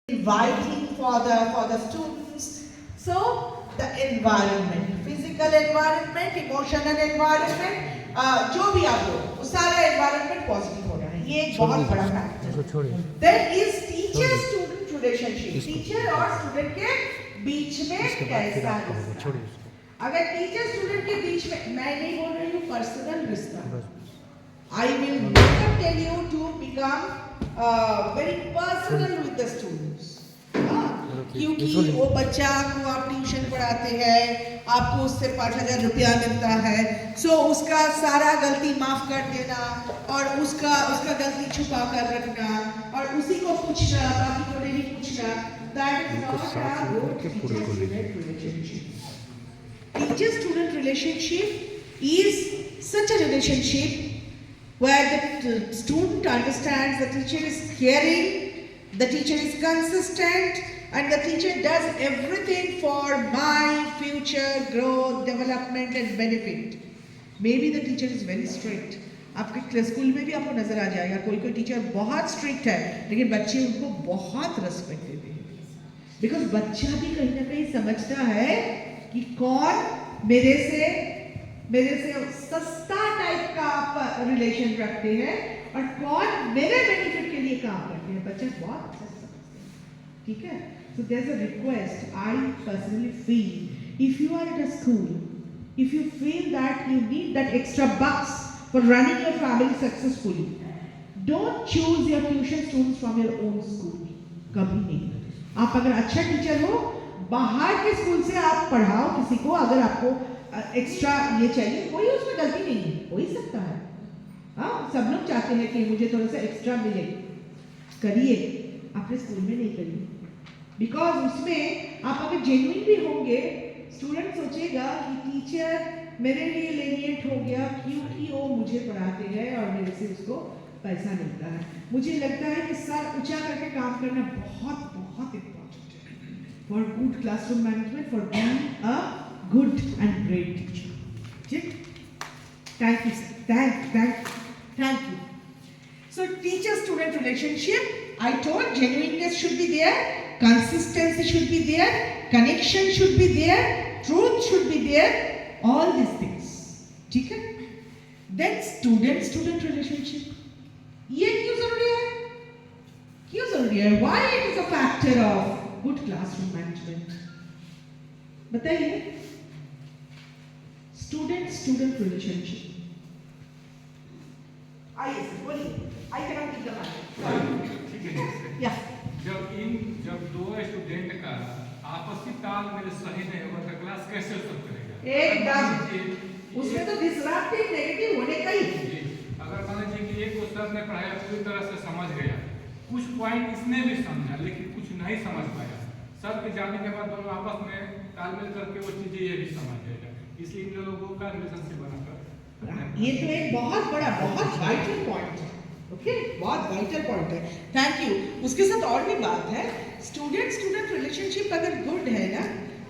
inviting for the students. So the environment, physical environment, emotional environment, जो भी आप हो, वो सारा environment positive होना है. ये एक बहुत बड़ा factor. Then is teacher-student relationship. Teacher और student के बीच में कैसा रिश्ता? अगर टीचर स्टूडेंट के बीच में, मैं नहीं बोल रही हूँ पर्सनल रिश्ता. I will never tell you to become very personal with the students. क्योंकि वो बच्चा को आप ट्यूशन पढ़ाते हैं, आपको उससे 5,000 रुपया मिलता है, सो उसका सारा गलती माफ कर देना और उसका गलती छुपा कर रखना और उसी को पूछना, बाकी को नहीं पूछना. That is not a good teacher-student relationship. Teacher-student relationship is such a relationship where the student understands the teacher is caring, the teacher is consistent, and the teacher does everything for my future growth, development and benefit. Maybe the teacher is very strict. आपके school में भी आपको नजर आ जाएगा कोई teacher बहुत strict है लेकिन बच्चे उनको बहुत रिस्पेक्ट देते हैं. बिकॉज बच्चा भी कहीं ना कहीं समझता है कि कौन मेरे से सस्ता टाइप का आप रिलेशन रखते हैं और कौन मेरे बेनिफिट के लिए काम करते हैं. बच्चे बहुत अच्छा समझते हैं. ठीक है. So there's a request. I personally feel if you are at a school, if you feel that you need that extra bucks for running your family successfully, don't choose your tuition students from your own school. कभी नहीं. आप अगर अच्छा teacher हो, बाहर के school से आप पढ़ाओ किसी को. अगर आपको एक्स्ट्रा ये चाहिए, कोई उसमें गलती नहीं है, हो ही सकता है. हाँ, सब लोग चाहते हैं कि मुझे थोड़ा सा एक्स्ट्रा मिले. करिए, अपने स्कूल में नहीं करिए. बिकॉज उसमें आप अगर जेन्युइन भी होंगे, स्टूडेंट सोचेगा कि टीचर मेरे लिए लेनिएंट हो गया क्योंकि वो मुझे पढ़ाते हैं और मेरे से उसको पैसा मिलता है. मुझे लगता है कि सर ऊंचा करके काम करना बहुत बहुत इम्पोर्टेंट है for good classroom management, for being a good and great teacher. ठीक. Thank you sir. Thank you. So teacher-student relationship, I told genuineness should be there, consistency should be there, connection should be there, truth should be there, all these things. ठीक है. Then student-student relationship, ये क्यों जरूरी है? क्यों जरूरी है? Why it is a factor of good classroom management? बताइए. Student-student relationship. आइए सर बोलिए. I cannot give the mic. ठीक है. या जब दो स्टूडेंट का आपसी तालमेल सही नहीं होगा तो क्लास कैसे चल करेगा? एकदम. उसमें तो डिसरप्टिव नेगेटिव होने का ही. अगर मान लीजिए कि एक सर ने पढ़ाया पूरी तरह से समझ गया, कुछ पॉइंट इसने भी समझा लेकिन कुछ नहीं समझ पाया, सर के जाने के बाद दोनों आपस में तालमेल करके वो चीजें ये भी समझ जाएगा. इसलिए इन लोगों का रिलेशनशिप बनाकर ये तो एक बहुत बड़ा बहुत वाइटल पॉइंट है. ओके, बहुत वाइटल पॉइंट है. Thank you. उसके साथ और भी बात है. स्टूडेंट रिलेशनशिप अगर गुड है ना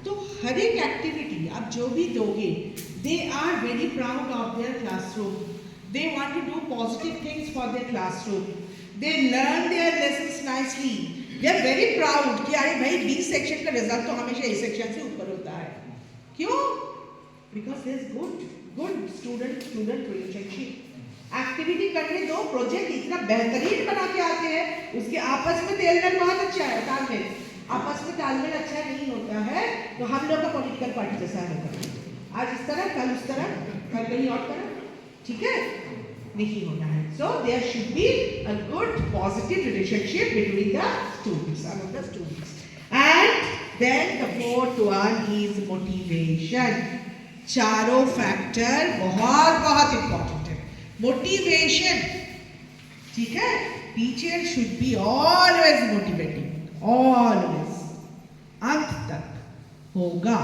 तो हर एक एक्टिविटी आप जो भी दोगे, they are very proud of their classroom. They want to do positive things for their classroom. They learn their lessons nicely. They are very proud कि अरे भाई बी सेक्शन का रिजल्ट तो हमेशा ए सेक्शन से ऊपर होता है. क्यों? Because there is good student relationship. Activity करने दो, प्रोजेक्ट इतना बेहतरीन बना के आते हैं, उसके आपस में तालमेल बहुत अच्छा है. तालमेल आपस में तालमेल अच्छा नहीं होता है तो हम लोग का पॉलिटिकल पार्टी जैसा होगा. आज इस तरह, कल उस तरह, कल कहीं और तरह. ठीक है, नहीं होना है. So there should be a good positive relationship between the students, among the students. And then the fourth one is motivation. चारों फैक्टर बहुत बहुत इंपॉर्टेंट है. मोटिवेशन. ठीक है. Teacher should be always motivating, always. अंत तक होगा.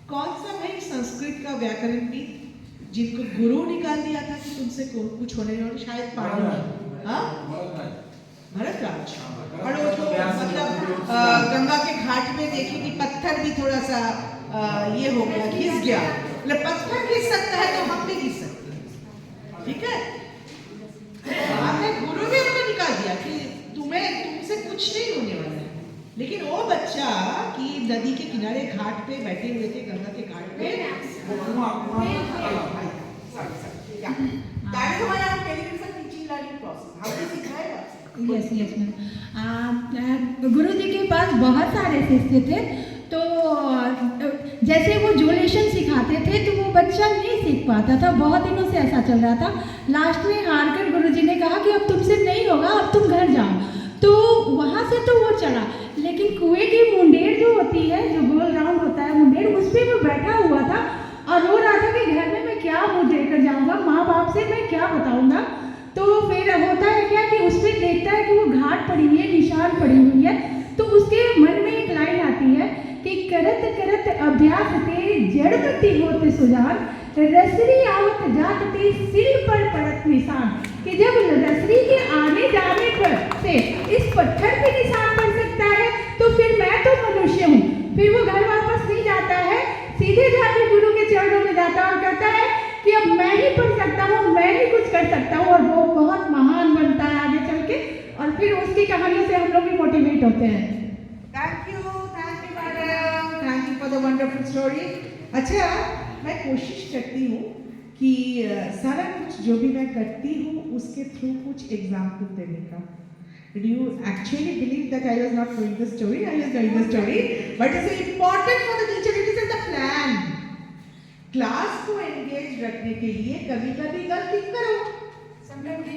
कौन सा भाई संस्कृत का व्याकरण भी जिनको गुरु निकाल दिया था कि तुमसे कुछ होने नहीं, शायद पानी. हाँ, भरतराज. और वो जो मतलब गंगा के घाट में देखे कि पत्थर भी थोड़ा सा ये हो गया, घिस गया. मतलब पत्थर घिस सकता है तो हम भी घिस सकते हैं. ठीक है. आपने गुरु भी उनको निकाल दिया कि तुमसे कुछ नहीं होने वाला है. लेकिन वो बच्चा कि नदी के किनारे घाट पे बैठे हुए थे, गंगा के घाट पे, that is why I am telling you it's a teaching learning process. हमने सिखाया यस यस मैम। गुरु जी के पास बहुत सारे शिष्य थे, तो जैसे वो जो लेशन सिखाते थे तो वो बच्चा नहीं सीख पाता था। बहुत दिनों से ऐसा चल रहा था। लास्ट में हार कर गुरु जी ने कहा कि अब तुमसे नहीं होगा, अब तुम घर जाओ। तो वहाँ से तो वो चला, लेकिन कुएं की मुंडेर जो होती है, जो गोल राउंड होता है मुंडेर, उस पर वो बैठा हुआ था और रो रहा था कि घर में मैं क्या मुँह देकर जाऊँगा, माँ बाप से मैं क्या बताऊँगा। तो फिर होता है क्या कि उस पर देखता है कि वो घाट पड़ी हुई है, निशान पड़ी हुई है, तो उसके मन में एक लाइन आती है कि करत करत अभ्यास ते जड़मती होते सुजान, रसरी आवत जात ते सिर पर पड़त निशान। कि जब रसरी के आने जाने पर से इस पत्थर पे निशान पड़ सकता है तो फिर मैं तो मनुष्य हूँ। फिर वो घर वापस नहीं जाता है, सीधे जाकर गुरु के चरणों में जाता है और कहता है कि अब मैं ही पढ़ सकता हूँ, मैं ही कुछ कर सकता हूँ, और वो बहुत महान बनता है आगे चल के। और फिर उसकी कहानियों से हम लोग भी मोटिवेट होते हैं। Thank you madam, thank you for the wonderful story. अच्छा, मैं कोशिश करती हूँ कि सारा कुछ जो भी मैं करती हूँ उसके थ्रू कुछ एग्जाम्पल देने का। Do you actually believe that I was not doing the story? I was doing the story, but it's important for the teacher. It is in the plan. Class को एंगेज रखने के लिए कभी कभी गलती करो।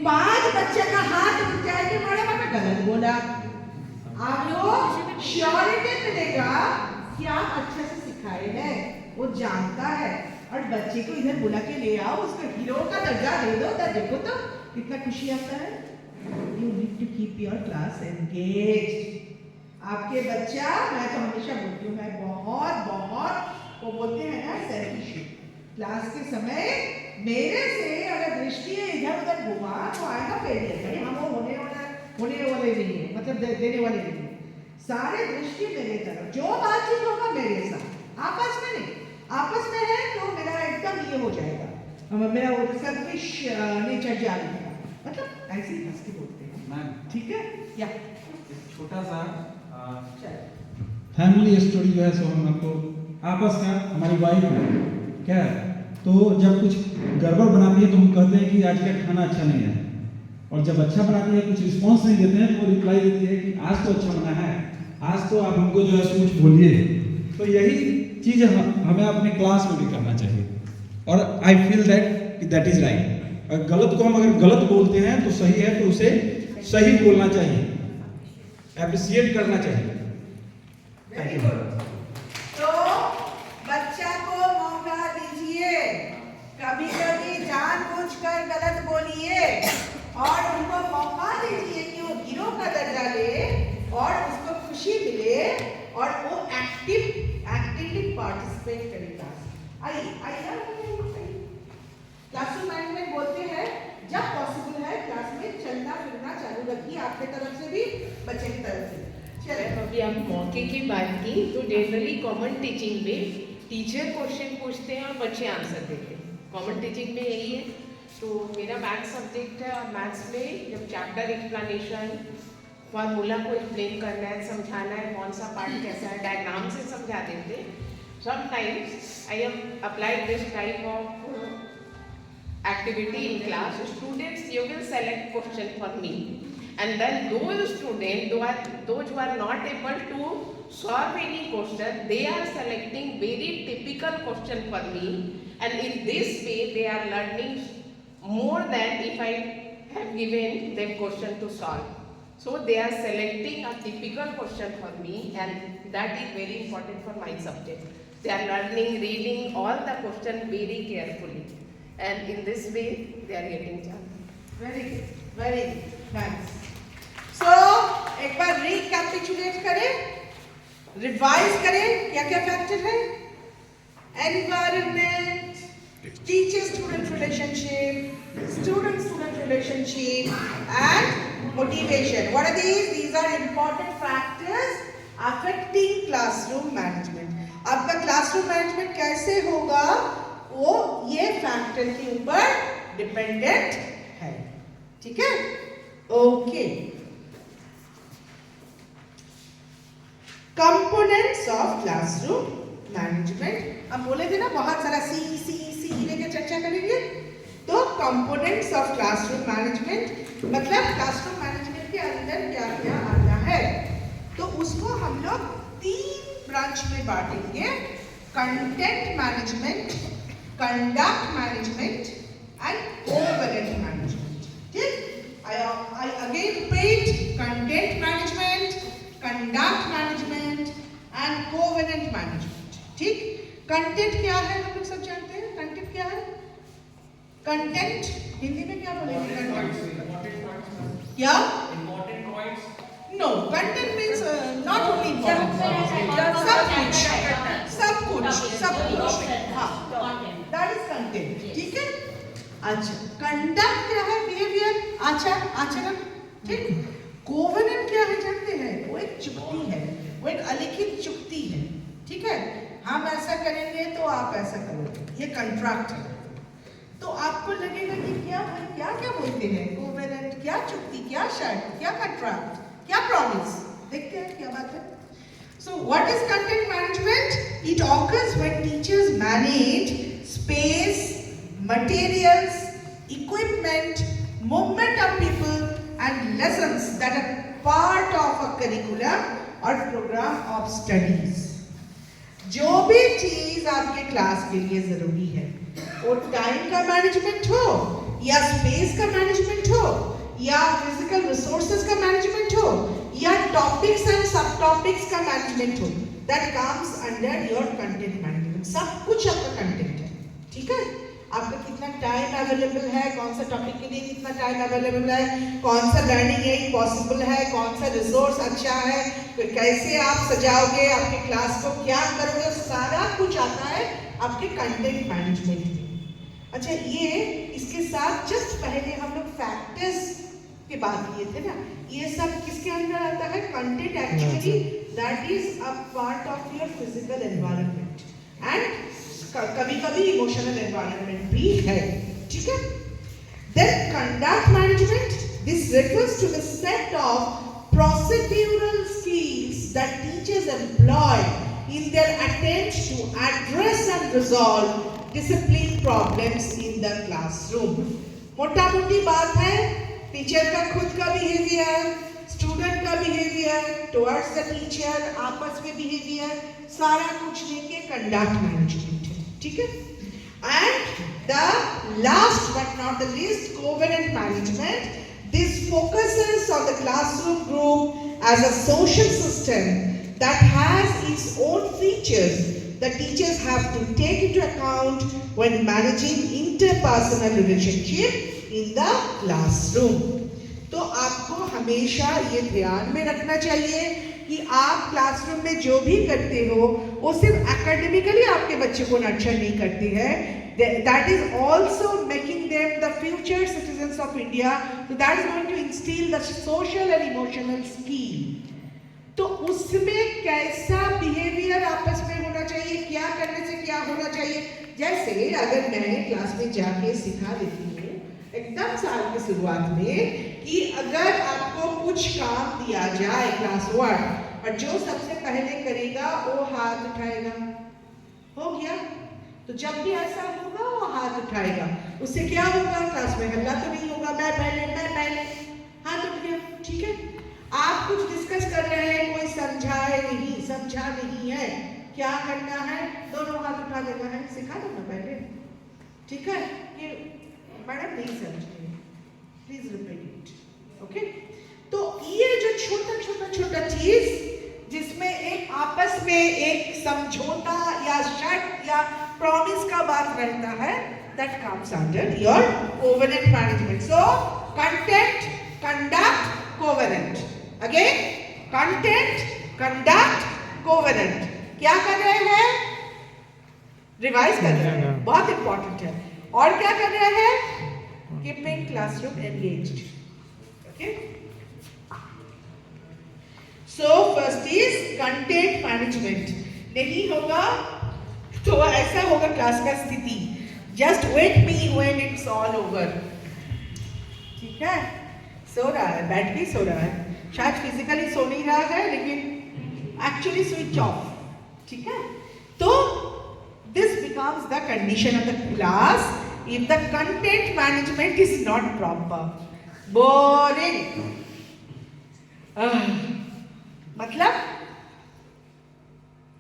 5 बच्चे का हाथ उठ जाए कि मैडम मैंने गलत बोला, आप लोग श्योरिटी मिलेगा कि आप अच्छे से सिखाए हैं, वो जानता है। और बच्चे को इधर बुला के ले आओ, उसको हीरो का दर्जा दे दो, तो देखो तो कितना खुशी आता है। You need to keep your class engaged. आपके बच्चा, मैं तो हमेशा बोलती हूँ, मैं बहुत वो बोलते हैं ना सेल्फिश। क्लास के समय मेरे से अगर दृष्टि इधर उधर घुमा तो आएगा फेलियर। भाई हम वो होने वाले नहीं है, मतलब देने वाले नहीं है। सारे दृष्टि मेरे तरफ, जो बातचीत होगा मेरे साथ, आपस में नहीं। आपस में है तो मेरा एकदम ये हो जाएगा, मेरा वो सेल्फिश नेचर जारी है, मतलब ऐसे ही हंस के बोलते हैं मैम, ठीक है। या छोटा सा फैमिली स्टोरी जो है सो हम आपको आपस का, हमारी वाइफ है क्या है, तो जब कुछ गड़बड़ बनाती है तो हम कहते हैं कि आज का खाना अच्छा नहीं है, और जब अच्छा बनाती है कुछ रिस्पॉन्स नहीं देते हैं तो रिप्लाई देती है कि आज तो अच्छा बना है, आज तो आप हमको जो है सो कुछ बोलिए। तो यही चीज़ हमें अपने क्लास में भी करना चाहिए, और I feel that is right. अगर गलत को हम अगर गलत बोलते हैं तो सही है तो उसे सही बोलना चाहिए, एप्रिशिएट करना चाहिए। Very good. तो बच्चा को मौका दीजिए, कभी कभी जानबूझकर गलत बोलिए और उनको मौका दीजिए कि वो हीरो का दर्जा ले और उसको खुशी मिले और वो एक्टिवली पार्टिसिपेट करेगा। क्लासरूम मैनेजमेंट बोलते हैं जब पॉसिबल है क्लास में चलना फिरना चालू रखिए, आपके तरफ से भी बच्चे की तरफ से। अभी आप मौके की बात की तो जनरली कॉमन टीचिंग में टीचर क्वेश्चन पूछते हैं और बच्चे आंसर देते हैं। कॉमन टीचिंग में यही है। तो मेरा मैथ्स सब्जेक्ट है और मैथ्स में जब चैप्टर एक्सप्लेनेशन, फार्मूला को एक्सप्लेन करना है, समझाना है कौन सा पार्ट कैसा है, डायग्राम से समझा देते। Sometimes I have applied this type of activity in class. Students, you will select question for me, and then those students, those who are not able to solve any question, they are selecting very typical question for me, and in this way they are learning more than if I have given them question to solve. So they are selecting a typical question for me, and that is very important for my subject. They are learning, reading all the question very carefully. And in this way, they are getting chance. Very good, very good, thanks. So एक बार recapitulate करें, revise करें, क्या क्या factor है? Environment, teacher-student relationship, student-student relationship, and motivation. What are these? These are important factors affecting classroom management. आपका classroom management कैसे होगा? वो ये फैक्टर के ऊपर डिपेंडेंट है, ठीक है? Okay. Components of classroom management. अब बोले थे ना बहुत सारा सी लेके चर्चा करेंगे, तो कंपोनेंट्स ऑफ क्लासरूम मैनेजमेंट मतलब क्लासरूम मैनेजमेंट के अंदर क्या क्या आता है, तो उसको हम लोग 3 ब्रांच में बांटेंगे, content management, conduct management and covenant management. ठीक, I again repeat, content management, conduct management and covenant management। ठीक, कंटेंट क्या है हम लोग सब जानते हैं, कंटेंट क्या है? कंटेंट हिंदी में क्या बोलेंगे? क्या? No, content means not only सब कुछ, हाँ, दैट इज कंटेंट। ठीक है, अच्छा, कंडक्ट क्या है? बिहेवियर, आचरण। ठीक, कोवेनेंट क्या है जानते हैं? वो एक चुक्ति है, वो एक अलिखित चुक्ति है। ठीक है, हम ऐसा करेंगे तो आप ऐसा करोगे, ये कॉन्ट्रैक्ट है। तो आपको लगेगा कि क्या बोलते हैं? कोवेनेंट, क्या चुक्ति, क्या शर्त, क्या कॉन्ट्रैक्ट, क्या प्रॉमिस? देखते हैं क्या बात है। So what is content management? It occurs when teachers manage space, materials, equipment, movement of people and lessons that are part of a curriculum or program of studies। जो भी चीज आपके क्लास के लिए जरूरी है, वो टाइम का मैनेजमेंट हो या स्पेस का मैनेजमेंट हो या फिजिकल रिसोर्सेज का मैनेजमेंट हो या टॉपिक्स एंड सब टॉपिक्स का मैनेजमेंट हो, that comes under your content management. सब कुछ आपका कंटेंट है। ठीक है, आपका कितना टाइम अवेलेबल है, कौन सा टॉपिक के लिए कितना टाइम अवेलेबल है, कौन सा लर्निंग एड पॉसिबल है, कौन सा रिसोर्स अच्छा है, कैसे आप सजाओगे आपके क्लास को, क्या करोगे, सारा कुछ आता है आपके कंटेंट मैनेजमेंट में। अच्छा, ये इसके साथ जस्ट पहले हम लोग फैक्टर्स के बात किए थे ना, ये सब किसके अंदर आता है? Content actually that is a part of your physical environment and कभी-कभी इमोशनल एनवायरनमेंट भी है। ठीक है, then conduct management, this refers to the set of procedural skills that teachers employ in their attempt to address and resolve discipline problems in the classroom। मोटा मोटी बात है, teacher का खुद का बिहेवियर, स्टूडेंट का बिहेवियर टुवर्ड्स द टीचर, आपस में बिहेवियर, सारा कुछ लेके कंडक्ट मैनेजमेंट है। ठीक है, and the last but not the least, covenant management. This focuses on the classroom group as a social system that has its own features that teachers have to take into account when managing interpersonal relationship in the classroom। तो आपको हमेशा ये ध्यान में रखना चाहिए कि आप क्लासरूम में जो भी करते हो वो सिर्फ एकेडमिकली आपके बच्चे को नर्चर नहीं करते हैं, that is also making them the future citizens of India, so that is going to instill the social and emotional skill। तो उसमें कैसा बिहेवियर आपस में होना चाहिए, क्या करने से क्या होना चाहिए। जैसे अगर मैं क्लास में जाके सिखा देती हूँ एकदम साल की शुरुआत में कि अगर आपको कुछ काम दिया जाए क्लास 1 और जो सबसे पहले करेगा वो हाथ उठाएगा, हो गया। तो जब भी ऐसा होगा वो हाथ उठाएगा, उससे क्या होगा? क्लास में हल्ला तो नहीं होगा, मैं पहले, हाथ उठ गया। ठीक है, आप कुछ डिस्कस कर रहे हैं, कोई समझा नहीं है, क्या करना है? दोनों हाथ उठा देना है, सिखा दो ना पहले। ठीक है, कि मैडम नहीं समझे, प्लीज रिपीट इट। ओके, तो ये जो छोटा चीज जिसमें एक आपस में एक समझौता या शर्त या प्रॉमिस का बात रहता है, that comes under your covenant management। So content, conduct, covenant। Again, content, conduct, covenant। क्या कर रहे हैं? रिवाइज कर रहे हैं, बहुत इंपॉर्टेंट है। और क्या कर रहे हैं? Keeping classroom engaged. Okay, so first is content management। नहीं होगा तो ऐसा होगा क्लास का स्थिति, just wait me when it's all over. ठीक है, सो रहा है, बैठ के सो रहा है, शायद फिजिकली सो नहीं रहा है लेकिन actually switch off. ठीक है? तो this becomes the condition of the class if the content management is not proper. Boring. मतलब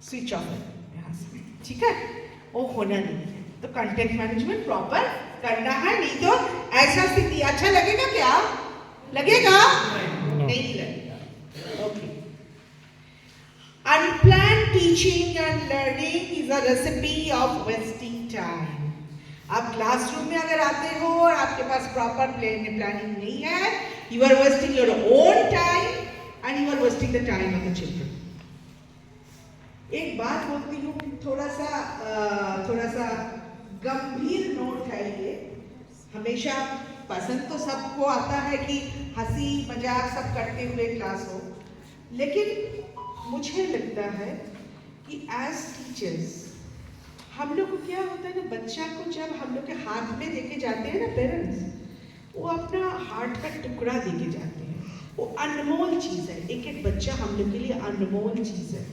स्विच ऑफ है यहाँ से, ठीक है? वो होना नहीं है, तो कंटेंट मैनेजमेंट प्रॉपर करना है, नहीं तो ऐसा स्थिति अच्छा लगेगा क्या? लगेगा? नहीं लगेगा। Okay. Unplanned teaching and learning is a recipe of wasting time. आप क्लासरूम में अगर आते हो और आपके पास प्रॉपर प्लानिंग नहीं है, you are wasting your own time and you are wasting the time of the children. एक बात बोलती हूँ, थोड़ा सा गंभीर नोट है ये। हमेशा पसंद तो सबको आता है कि हंसी मजाक सब करते हुए क्लास हो, लेकिन मुझे लगता है कि एज टीचर्स हम लोग को क्या होता है ना, बच्चा को जब हम लोग के हाथ में देके जाते हैं ना पेरेंट्स, वो अपना हार्ट का टुकड़ा देके जाते हैं। वो अनमोल चीज़ है, एक एक बच्चा हम लोग के लिए अनमोल चीज़ है।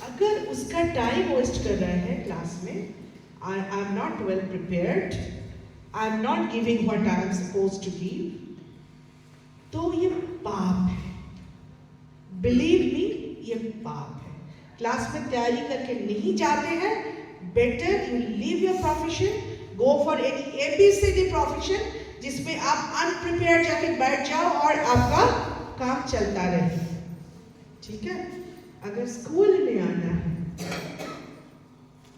अगर उसका टाइम वेस्ट कर रहा है क्लास में, I am not well prepared, I am not giving what I am suppose to give, तो ये पाप है। बिलीव मी, ये पाप है। क्लास में तैयारी करके नहीं जाते हैं, better you leave your profession, go for any ABCD profession जिसमें आप अनप्रिपेयर्ड जाके बैठ जाओ और आपका काम चलता रहे, ठीक है? अगर स्कूल में आना है,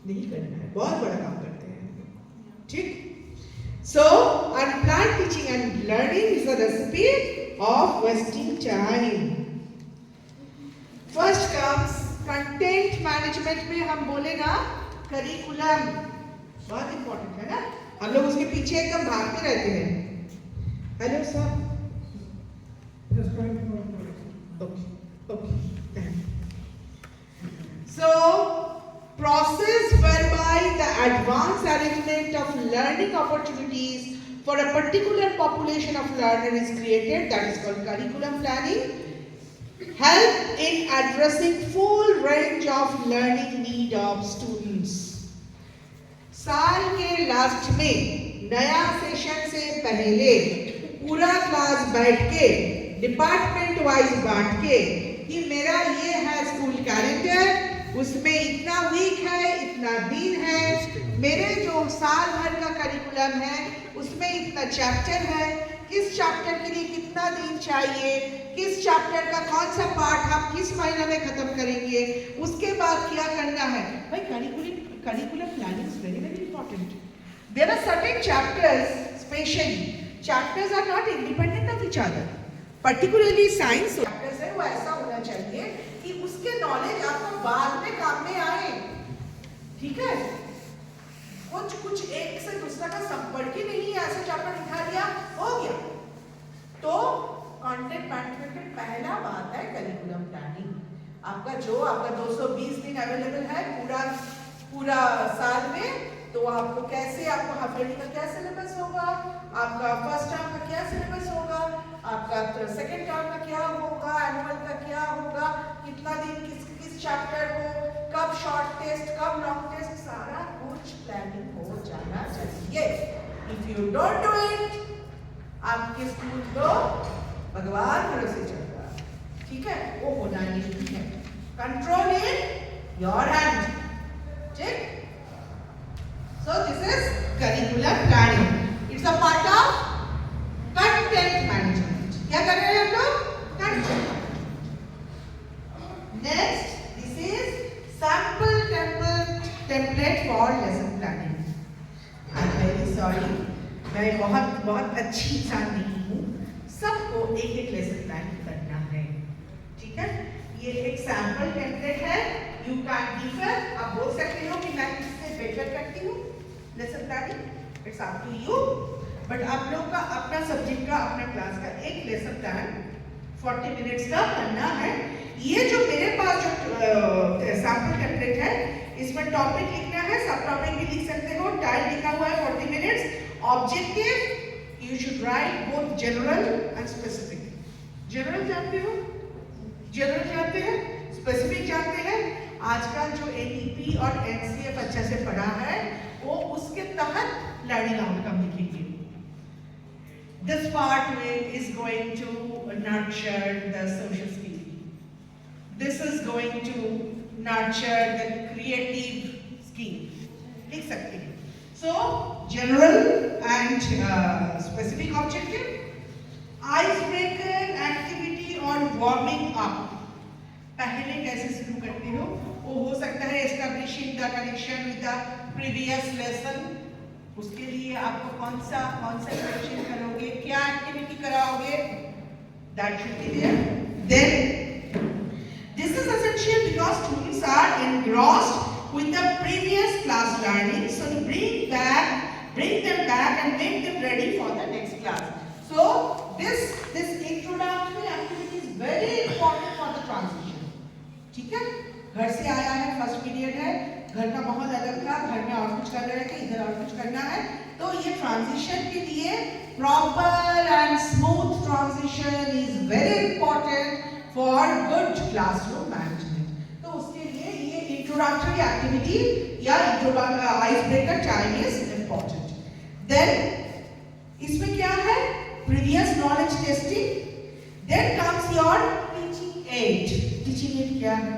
नहीं करना है, बहुत बड़ा काम करते हैं, ठीक? So, unplanned teaching and learning is a recipe of wasting time. First comes content management में हम बोले ना करिकुलम, बहुत इंपॉर्टेंट है ना, हम लोग उसके पीछे एकदम भागते रहते हैं। Hello sir, okay. So, process whereby the advanced arrangement of learning opportunities for a particular population of learner is created, that is called curriculum planning. Help in addressing full range of learning need of students. साल के last में नया session से पहले पूरा class बैठ के department wise बांट के कि मेरा ये है स्कूल कैलेंडर, उसमें इतना वीक है, इतना दिन है, मेरे जो साल भर का करिकुलम है उसमें इतना चैप्टर है, किस चैप्टर के लिए कितना दिन चाहिए, किस चैप्टर का कौन सा पार्ट हम किस महीने में खत्म करेंगे, उसके बाद क्या करना है। भाई curriculum planning is very very important. There are certain chapters, specially chapters are not independent of each other, particularly science chapters है वो ऐसा होना चाहिए कि उसके नॉलेज आपको बाद में काम में आए, ठीक है? कुछ एक से दूसरा का संपर्क ही नहीं है, ऐसे चैप्टर उठा लिया हो गया। तो कंटेंट मैनेजमेंट में पहला बात है करिकुलम प्लानिंग। आपका 220 दिन अवेलेबल है पूरा साल में, तो आपको कैसे, आपको हाफ ईयरली का क्या सिलेबस होगा, आपका फर्स्ट टर्म का क्या सिलेबस होगा, आपका सेकेंड टर्म का क्या होगा, एनुअल का क्या होगा, कितना दिन किस चैप्टर को, कब शॉर्ट टेस्ट, कब लॉन्ग टेस्ट, सारा कुछ प्लानिंग हो जाना चाहिए। If you don't do it, आपके स्कूल को भगवान भरोसे चल रहा है, ठीक है? वो होना नहीं है। कंट्रोल इन योर हैंड, ठीक? So this is curriculum planning. It's a part of content management. क्या कर रहे हैं हम लोग? Content. Next, this is sample template for lesson planning. I'm very sorry, मैं बहुत अच्छी इंसान नहीं हूँ। सबको एक लेसन प्लान करना है, ठीक है? ये एक सैम्पल टेम्पलेट है, यू कैन डिफर, आप बोल सकते हो कि मैं इससे बेटर करती हूँ lesson planning, it's up to you, but आप लोग का अपना सब्जेक्ट का, अपना क्लास का एक लेसन प्लान 40 मिनट्स का करना है। ये जो मेरे पास जो सैम्पल टेम्पलेट है, इसमें टॉपिक लिखना है, सब टॉपिक भी लिख सकते हो, टाइम लिखा हुआ है 40 minutes, objective you should write both general and specific. General जानते हो, जनरल जानते हैं, स्पेसिफिक जानते आजकल जो एनईपी और एनसीएफ अच्छे से पढ़ा है वो उसके तहत लर्निंग आउटकम लिखेंगे. This pathway is going to nurture the social skill. This is going to nurture the creative skill. लिख सकते हैं. So general and specific objective. Icebreaker activity or warming up. पहले कैसे शुरू करते हो? वो हो सकता है establishing the connection with the previous lesson. उसके लिए आपको कौन सा क्वेश्चन करोगे, क्या एक्टिविटी कराओगे? That should be there. Then this is essential because students are engrossed with the previous class learning, so to bring them back and make them ready for the next class. So this introductory activity is very important for the transition. ठीक है? घर से आया है, first period है, घर का माहौल अलग था, घर में और कुछ कर रहे थे, इधर और कुछ करना है, तो ये ट्रांजिशन के लिए proper and smooth transition is very important for good classroom management. तो उसके लिए ये इंट्रोडक्टरी एक्टिविटी या ice breaker time is important. Then इसमें क्या है? Previous knowledge testing. Then comes your teaching aid. Teaching aid क्या है?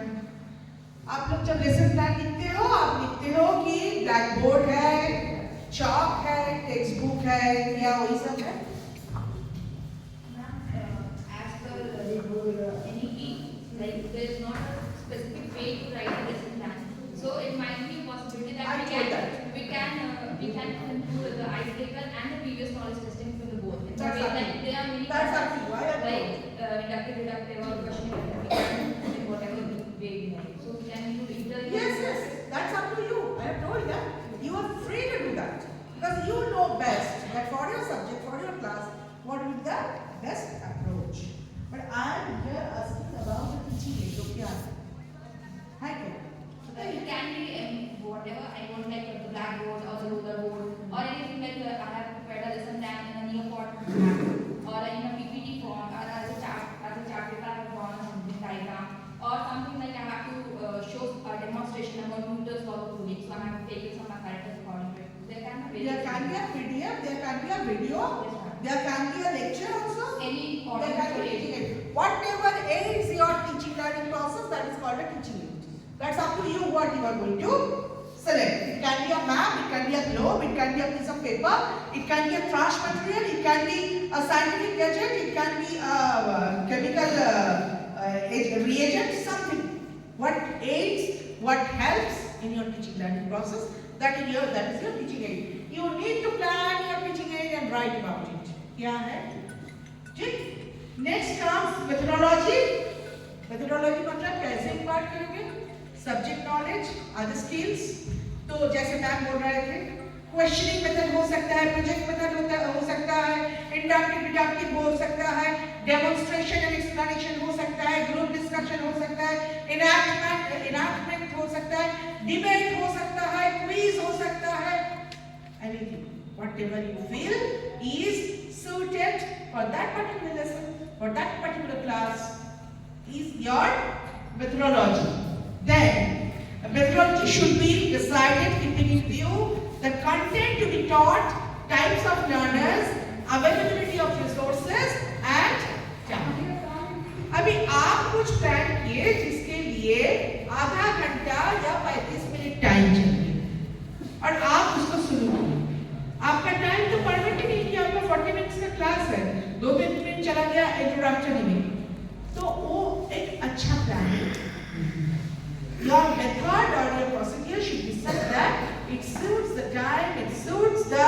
आप लोग जब लेसन प्लान लिखते हो, आप लिखते हो कि ब्लैक बोर्ड है, चॉक है, टेक्स्ट बुक है, या वही सब है? As per your NEP, like there is not a specific way to write a lesson plan. So it might be a possibility that I told that. we can include the icebreaker and the previous knowledge testing from the both. In the That's way up to that you. there are many That's up to you. I agree. like inductive, deductive, or question in whatever way you like. So we can include either. Yes, that's up to you. I have told that. You are free to do that. Because you know best that for your subject, for your class, what would be the best approach. But I am here asking about the teaching aid. So क्या है क्या? So it can be whatever I want, like the blackboard or the ruler board or anything like I have prepared a lesson plan in a Neoport or in a PPT form or as a chart paper I have drawn something diagram or something like I have to show a demonstration about Newton's law of cooling. So I have taken some of my characters according to it. There can be There can be a PDF, there can be a video, there can be a lecture also. any There can be teaching aid. Whatever aids your teaching learning process, that is called a teaching aid. That's up to you what you are going to select. It can be a map, it can be a globe, it can be a piece of paper, it can be a trash material, it can be a scientific gadget, it can be a chemical reagent, something. What aids, what helps in your teaching learning process, that is your teaching aid. You need to plan your teaching aid and write about it. क्या है? ठीक? Next comes methodology. Methodology मतलब कैसे impart करोगे? Subject knowledge, other skills. तो जैसे ma'am बोल रहे थे, क्वेश्चनिंग मेथड हो सकता है, प्रोजेक्ट मेथड हो सकता है, इंडक्टिव डिडक्टिव हो सकता है, डेमोन्स्ट्रेशन एंड एक्सप्लेनेशन हो सकता है, ग्रुप डिस्कशन हो सकता है, इनैक्टमेंट हो सकता है, डिबेट हो सकता है, क्विज हो सकता है, anything, whatever you feel is suited for that particular lesson, for that particular class is your methodology. Then a methodology should be decided keeping in view the content to be taught, types of learners, availability of resources and time. अभी आप कुछ plan किए जिसके लिए आधा घंटा या 35 minute time चाहिए और आप उसको शुरू किए. आपका टाइम तो परमिट ही नहीं किया, आपका 40 मिनट्स का क्लास है, 2-3 मिनट चला गया इंट्रोडक्टरी में, तो वो एक अच्छा प्लान है. Your method or your procedure should be such that it suits the time, it suits the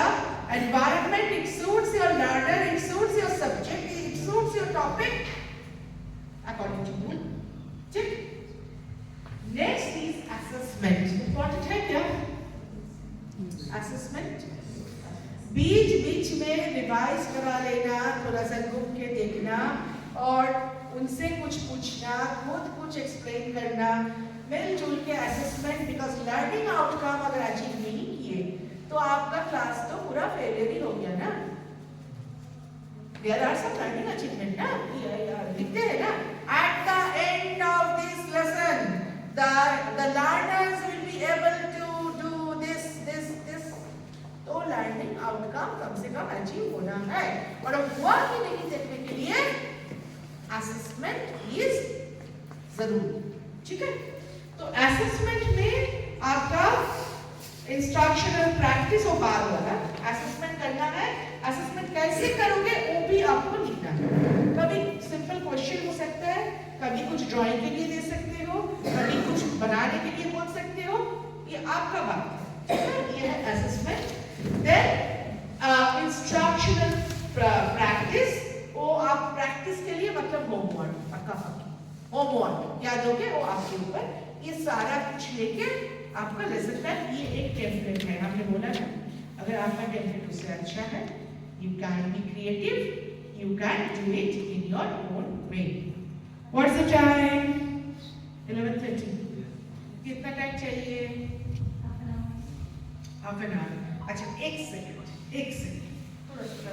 environment, it suits your learner, it suits your subject, it suits your topic according to you. ठीक? Next is assessment. Important है क्या? Assessment. बीच में revise करा लेना, थोड़ा सा घूम के देखना और उनसे कुछ पूछना, खुद कुछ एक्सप्लेन करना, मिलजुल के असेसमेंट. बिकॉज लर्निंग आउटकम अगर अचीव नहीं किए तो आपका क्लास तो पूरा फेलियर ही हो गया ना. There are some learning achievement ना, लिखते हैं ना, at the end of this lesson the the learners will be able to do this. तो लर्निंग आउटकम कम से कम अचीव होना है, और हुआ कि नहीं देखने के लिए असेसमेंट इज जरूरी। ठीक है, तो असेसमेंट में आपका इंस्ट्रक्शनल प्रैक्टिस और बार वाला असेसमेंट करना है। असेसमेंट कैसे करोगे वो भी आपको लिखना है। कभी सिंपल क्वेश्चन हो सकता है, कभी कुछ ड्राइंग के लिए दे सकते हो, कभी कुछ बनाने के लिए बोल सकते हो, ये आपका बात है। ये है असेसमेंट। देन इंस्ट्रक्शनल प्रैक्टिस, वो आप प्रैक्टिस के लिए मतलब होमवर्क, पक्का होमवर्क याद हो गया, वो आपके ऊपर। ये सारा कुछ लेके आपका लेसन प्लान, ये एक टेम्पलेट है। हमने बोला ना, अगर आपका टेम्पलेट उससे अच्छा है, you can be creative, you can do it in your own way. What's the time? 11:30। कितना टाइम चाहिए? Half an hour. अच्छा, एक सेकंड थोड़ा सा